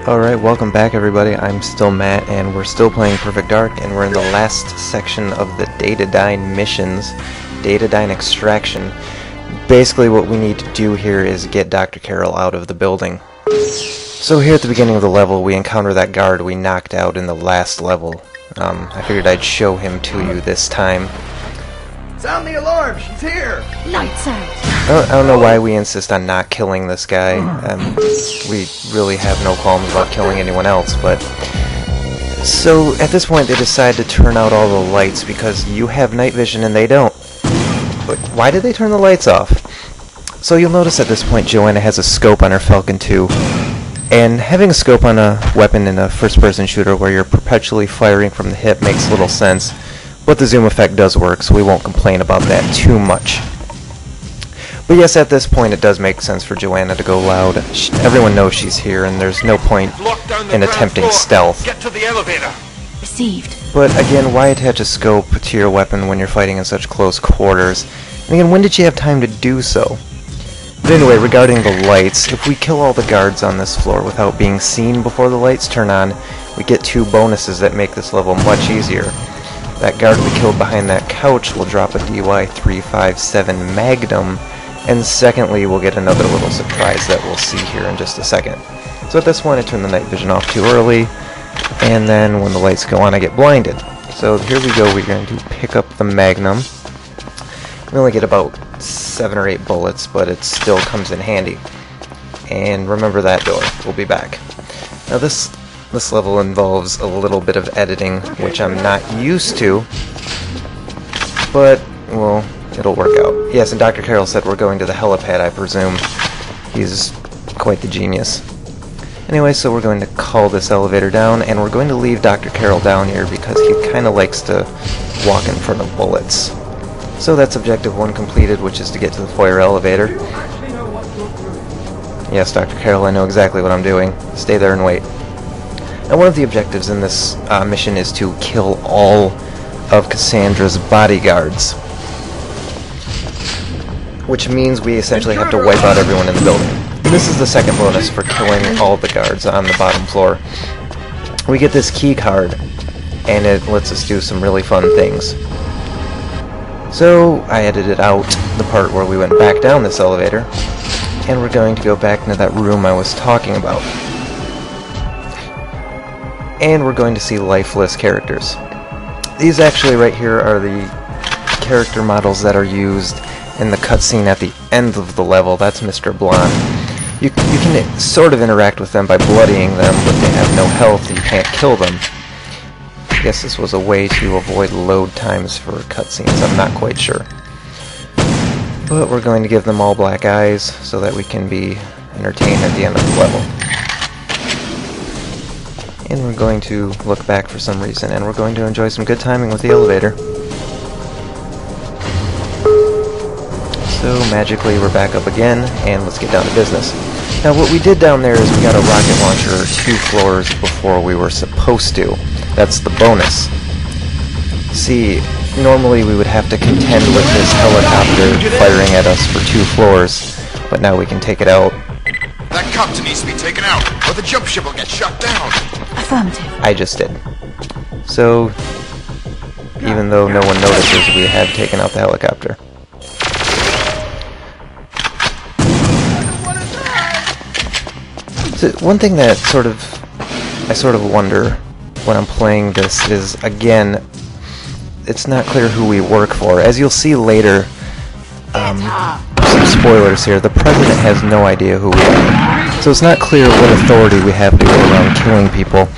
Alright, welcome back everybody. I'm still Matt, and we're still playing Perfect Dark, and we're in the last section of the Datadyne missions, Datadyne extraction. Basically what we need to do here is get Dr. Carroll out of the building. So here at the beginning of the level, we encounter that guard we knocked out in the last level. I figured I'd show him to you this time. Sound the alarm! She's here! Lights out! I don't know why we insist on not killing this guy. We really have no qualms about killing anyone else, but... So, at this point they decide to turn out all the lights because you have night vision and they don't. But why did they turn the lights off? So you'll notice at this point Joanna has a scope on her Falcon 2. And having a scope on a weapon in a first-person shooter where you're perpetually firing from the hip makes little sense. But the zoom effect does work, so we won't complain about that too much. But yes, at this point it does make sense for Joanna to go loud. Everyone knows she's here, and there's no point in attempting stealth. Get to the elevator! Received. But again, why attach a scope to your weapon when you're fighting in such close quarters? And again, when did she have time to do so? But anyway, regarding the lights, if we kill all the guards on this floor without being seen before the lights turn on, we get 2 bonuses that make this level much easier. That guard we killed behind that couch will drop a DY-357 Magnum, and secondly, we'll get another little surprise that we'll see here in just a second. So at this point, I turn the night vision off too early, and then when the lights go on, I get blinded. So here we go, we're going to pick up the Magnum. We only get about 7 or 8 bullets, but it still comes in handy. And remember that door, we'll be back. Now this level involves a little bit of editing, which I'm not used to, but, well, it'll work out. Yes, and Dr. Carroll said we're going to the helipad, I presume. He's quite the genius. Anyway, so we're going to call this elevator down, and we're going to leave Dr. Carroll down here because he kind of likes to walk in front of bullets. So that's objective 1 completed, which is to get to the foyer elevator. Yes, Dr. Carroll, I know exactly what I'm doing. Stay there and wait. Now, one of the objectives in this mission is to kill all of Cassandra's bodyguards, which means we essentially have to wipe out everyone in the building. And this is the second bonus for killing all the guards on the bottom floor. We get this key card, and it lets us do some really fun things. So I edited out the part where we went back down this elevator, and we're going to go back into that room I was talking about. And we're going to see lifeless characters. These actually right here are the character models that are used in the cutscene at the end of the level. That's Mr. Blonde. You can sort of interact with them by bloodying them, but they have no health, and you can't kill them. I guess this was a way to avoid load times for cutscenes, I'm not quite sure. But we're going to give them all black eyes so that we can be entertained at the end of the level. And we're going to look back for some reason, and we're going to enjoy some good timing with the elevator. So magically we're back up again, and let's get down to business. Now what we did down there is we got a rocket launcher 2 floors before we were supposed to. That's the bonus. See, normally we would have to contend with this helicopter firing at us for 2 floors, but now we can take it out. That copter needs to be taken out, or the jump ship will get shut down. Affirmative. I just did. So, even though no one notices, we have taken out the helicopter. So, one thing that I sort of wonder when I'm playing this is, again, it's not clear who we work for. As you'll see later, some spoilers here, the President has no idea who we are. So it's not clear what authority we have to go around killing people.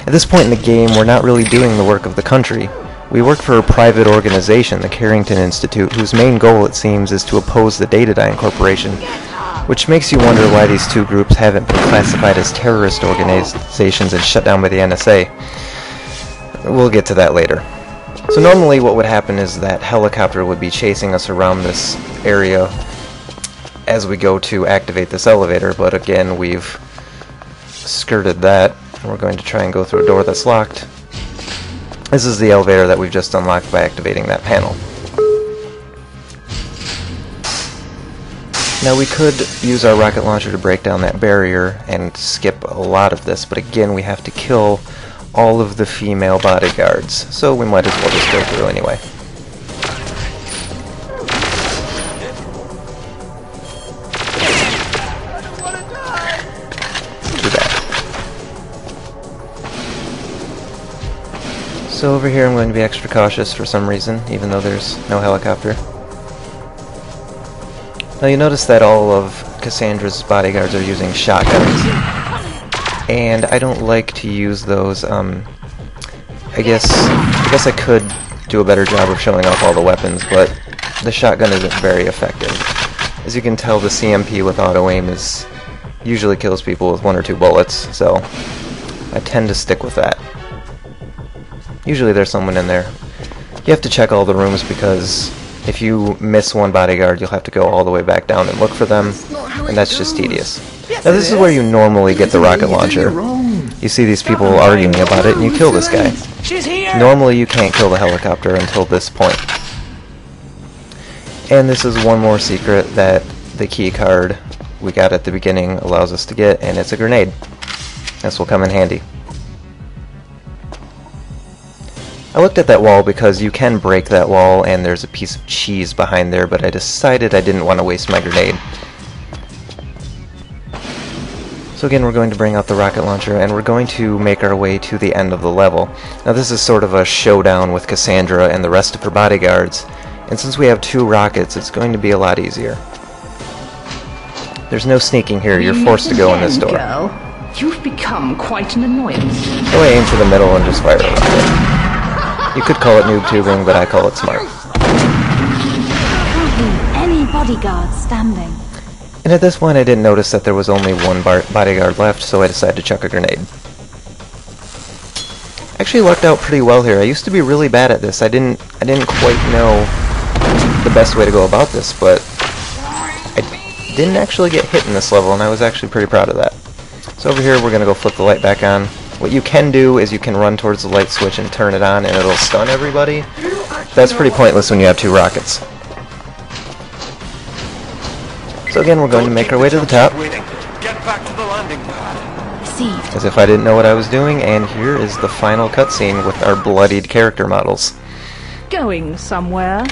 At this point in the game, we're not really doing the work of the country. We work for a private organization, the Carrington Institute, whose main goal, it seems, is to oppose the Datadyne Corporation, which makes you wonder why these 2 groups haven't been classified as terrorist organizations and shut down by the NSA. We'll get to that later. So normally what would happen is that helicopter would be chasing us around this area as we go to activate this elevator, but again we've skirted that. We're going to try and go through a door that's locked. This is the elevator that we've just unlocked by activating that panel. Now we could use our rocket launcher to break down that barrier and skip a lot of this, but again we have to kill all of the female bodyguards, so we might as well just go through anyway. Too bad. So over here I'm going to be extra cautious for some reason, even though there's no helicopter. Now you notice that all of Cassandra's bodyguards are using shotguns, and I don't like to use those. I guess I could do a better job of showing off all the weapons, but the shotgun isn't very effective. As you can tell, the CMP with auto aim usually kills people with 1 or 2 bullets, so I tend to stick with that. Usually there's someone in there. You have to check all the rooms because if you miss one bodyguard, you'll have to go all the way back down and look for them, and that's just tedious. Now this is where you normally get the rocket launcher. You see these people arguing about it, and you kill this guy. Normally you can't kill the helicopter until this point. And this is one more secret that the key card we got at the beginning allows us to get, and it's a grenade. This will come in handy. I looked at that wall because you can break that wall and there's a piece of cheese behind there, but I decided I didn't want to waste my grenade. So again, we're going to bring out the rocket launcher and we're going to make our way to the end of the level. Now this is sort of a showdown with Cassandra and the rest of her bodyguards, and since we have 2 rockets, it's going to be a lot easier. There's no sneaking here, you're forced to go in this door. Girl, you've become quite an annoyance. So I aim for the middle and just fire a rocket. You could call it noob tubing, but I call it smart. Any bodyguard standing. And at this point I didn't notice that there was only 1 bodyguard left, so I decided to chuck a grenade. Actually lucked out pretty well here. I used to be really bad at this. I didn't quite know the best way to go about this, but I didn't actually get hit in this level, and I was actually pretty proud of that. So over here we're going to go flip the light back on. What you can do is you can run towards the light switch and turn it on and it'll stun everybody. That's pretty pointless when you have 2 rockets. So again, we're going to make our way to the top. Get back to the landing pad. Received. As if I didn't know what I was doing, and here is the final cutscene with our bloodied character models. Going somewhere?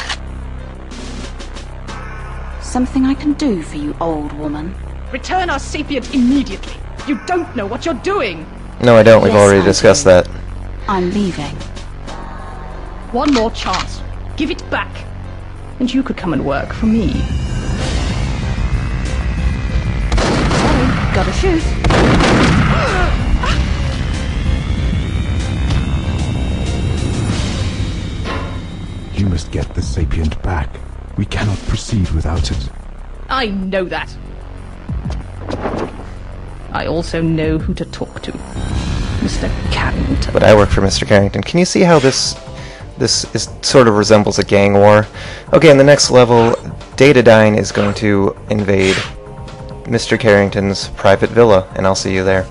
Something I can do for you, old woman. Return our sapient immediately. You don't know what you're doing. No, I don't. We've Yes, already I discussed do. that. I'm leaving. One more chance. Give it back. And you could come and work for me. Sorry, gotta shoot. You must get the sapient back. We cannot proceed without it. I know that. I also know who to talk to. Mr. Carrington. But I work for Mr. Carrington. Can you see how this sort of resembles a gang war? Okay, in the next level, Datadyne is going to invade Mr. Carrington's private villa, and I'll see you there.